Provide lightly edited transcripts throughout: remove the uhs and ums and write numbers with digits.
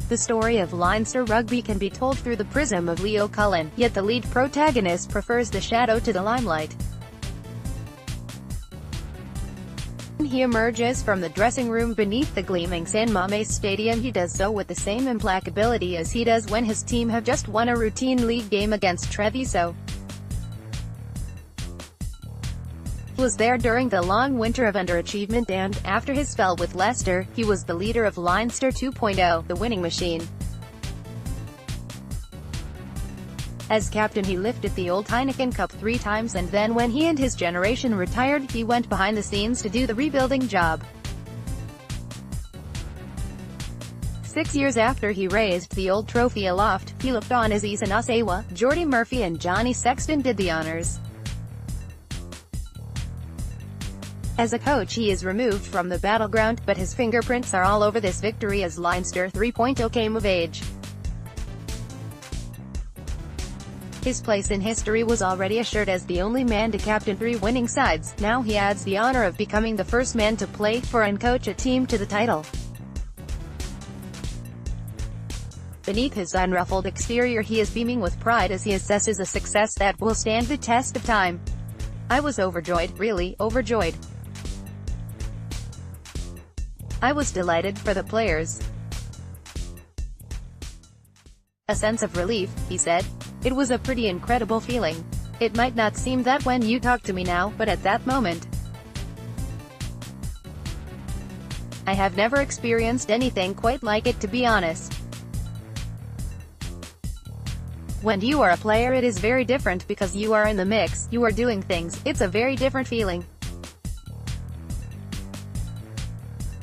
The story of Leinster Rugby can be told through the prism of Leo Cullen, yet the lead protagonist prefers the shadow to the limelight. When he emerges from the dressing room beneath the gleaming San Mames Stadium, he does so with the same implacability as he does when his team have just won a routine league game against Treviso. He was there during the long winter of underachievement and, after his spell with Leicester, he was the leader of Leinster 2.0, the winning machine. As captain he lifted the old Heineken Cup 3 times, and then when he and his generation retired, he went behind the scenes to do the rebuilding job. 6 years after he raised the old trophy aloft, he looked on as Isa Nasewa, Geordie Murphy and Johnny Sexton did the honours. As a coach he is removed from the battleground, but his fingerprints are all over this victory as Leinster 3.0 came of age. His place in history was already assured as the only man to captain 3 winning sides. Now he adds the honour of becoming the first man to play for and coach a team to the title. Beneath his unruffled exterior he is beaming with pride as he assesses a success that will stand the test of time. "I was overjoyed, really, overjoyed. I was delighted for the players. A sense of relief," he said. "It was a pretty incredible feeling. It might not seem that when you talk to me now, but at that moment, I have never experienced anything quite like it, to be honest." When you are a player it is very different because you are in the mix, you are doing things, it's a very different feeling.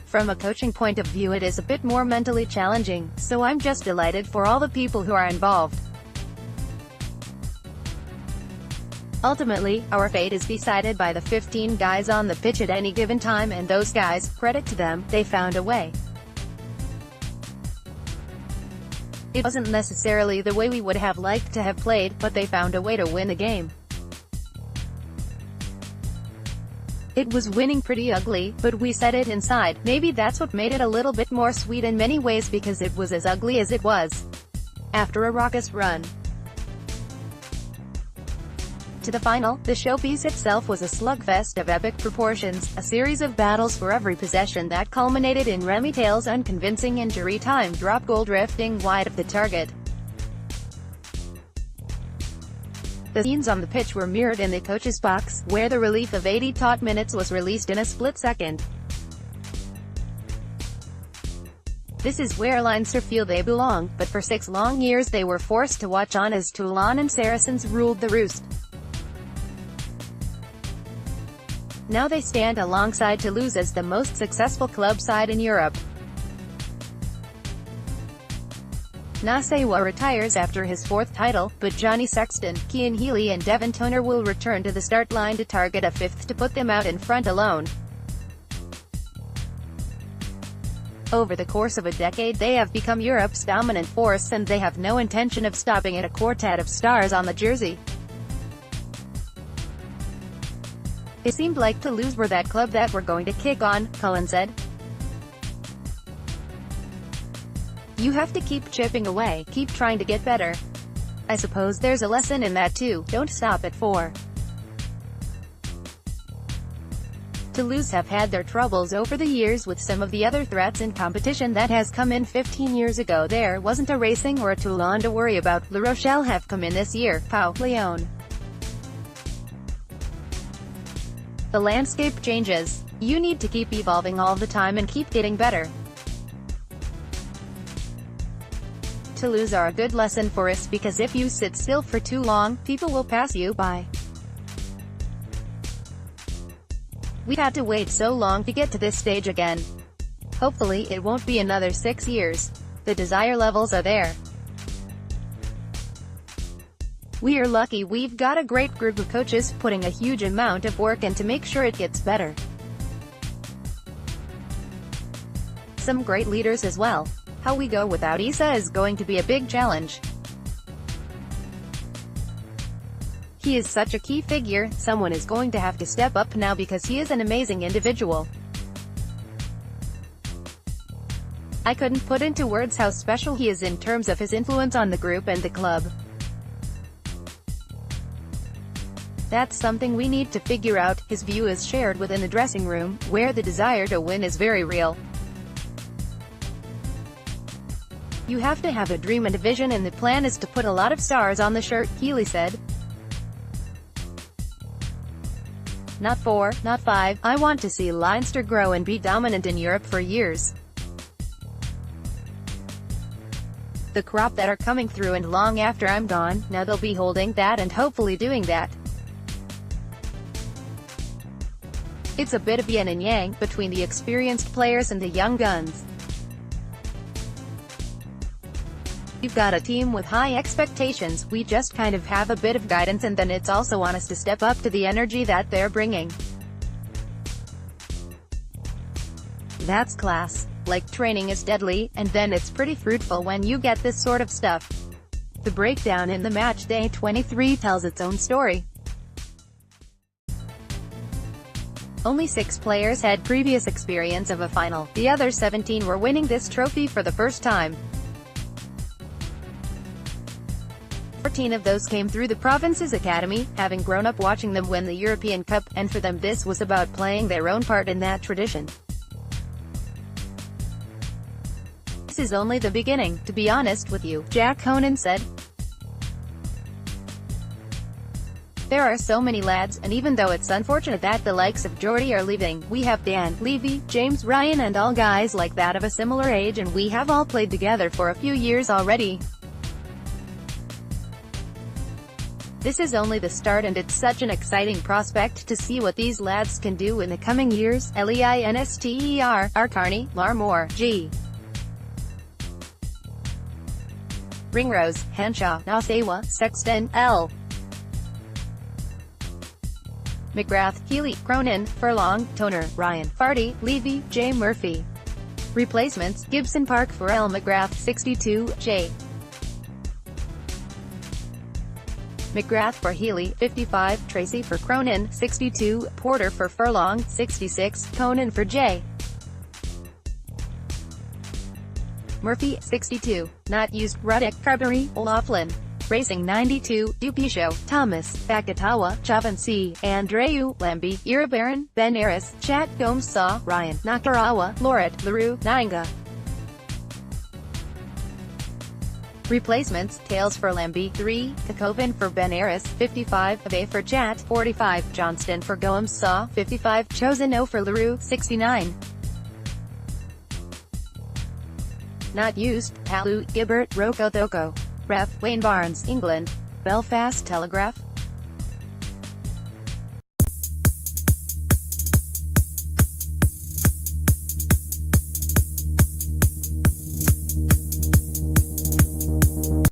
From a coaching point of view it is a bit more mentally challenging, so I'm just delighted for all the people who are involved. Ultimately, our fate is decided by the 15 guys on the pitch at any given time, and those guys, credit to them, they found a way. It wasn't necessarily the way we would have liked to have played, but they found a way to win the game. It was winning pretty ugly, but we said it inside. Maybe that's what made it a little bit more sweet in many ways, because it was as ugly as it was. After a raucous run to the final, the showpiece itself was a slugfest of epic proportions, a series of battles for every possession that culminated in Remy Taylor's unconvincing injury-time drop goal drifting wide of the target. The scenes on the pitch were mirrored in the coach's box, where the relief of 80 taut minutes was released in a split second. This is where Leinster feel they belong, but for 6 long years they were forced to watch on as Toulon and Saracens ruled the roost. Now they stand alongside Toulouse as the most successful club side in Europe. Nasewa retires after his 4th title, but Johnny Sexton, Cian Healy and Devon Toner will return to the start line to target a 5th to put them out in front alone. Over the course of a decade they have become Europe's dominant force, and they have no intention of stopping at a quartet of stars on the jersey. It seemed like Toulouse were that club that were going to kick on, Cullen said. "You have to keep chipping away, keep trying to get better. I suppose there's a lesson in that too, don't stop at 4. Toulouse have had their troubles over the years with some of the other threats in competition that has come in 15 years ago. There wasn't a Racing or a Toulon to worry about. La Rochelle have come in this year, Pau, Lyon. The landscape changes. You need to keep evolving all the time and keep getting better. Toulouse are a good lesson for us, because if you sit still for too long, people will pass you by. We've had to wait so long to get to this stage again. Hopefully it won't be another 6 years. The desire levels are there. We are lucky we've got a great group of coaches putting a huge amount of work in to make sure it gets better. Some great leaders as well. How we go without Isa is going to be a big challenge. He is such a key figure, someone is going to have to step up now because he is an amazing individual. I couldn't put into words how special he is in terms of his influence on the group and the club. That's something we need to figure out." His view is shared within the dressing room, where the desire to win is very real. "You have to have a dream and a vision, and the plan is to put a lot of stars on the shirt," Healy said. "Not 4, not 5, I want to see Leinster grow and be dominant in Europe for years. The crop that are coming through, and long after I'm gone, now they'll be holding that and hopefully doing that. It's a bit of yin and yang, between the experienced players and the young guns. You've got a team with high expectations, we just kind of have a bit of guidance, and then it's also on us to step up to the energy that they're bringing. That's class. Like, training is deadly, and then it's pretty fruitful when you get this sort of stuff." The breakdown in the match day 23 tells its own story. Only 6 players had previous experience of a final, the other 17 were winning this trophy for the first time. 14 of those came through the province's academy, having grown up watching them win the European Cup, and for them this was about playing their own part in that tradition. "This is only the beginning, to be honest with you," Jack Conan said. "There are so many lads, and even though it's unfortunate that the likes of Geordie are leaving, we have Dan, Levy, James, Ryan and all guys like that of a similar age, and we have all played together for a few years already. This is only the start, and it's such an exciting prospect to see what these lads can do in the coming years." Leinster, Carney, Larmore, G. Ringrose, Henshaw, Nasawa, Sexton, L. McGrath, Healy, Cronin, Furlong, Toner, Ryan, Fardy, Levy, J. Murphy. Replacements: Gibson Park for L. McGrath, 62, J. McGrath for Healy, 55, Tracy for Cronin, 62, Porter for Furlong, 66, Conan for J. Murphy, 62. Not used: Ruddock, Carberry, O'Loughlin. Racing, 92, Dupisho, Thomas, Fakatawa, Chavancy, Andreu, Lambie, Irabaran, Ben Eris, Chat, Gomes Saw, Ryan, Nakarawa, Loret, LaRue, Nainga. Replacements: Tails for Lambie, 3, Kakoven for Ben Eris, 55, Abe for Chat, 45, Johnston for Gomes Saw, 55, Chosino for LaRue, 69. Not used: Palu, Gibbert, Roko Thoko. Ref: Wayne Barnes, England. Belfast Telegraph.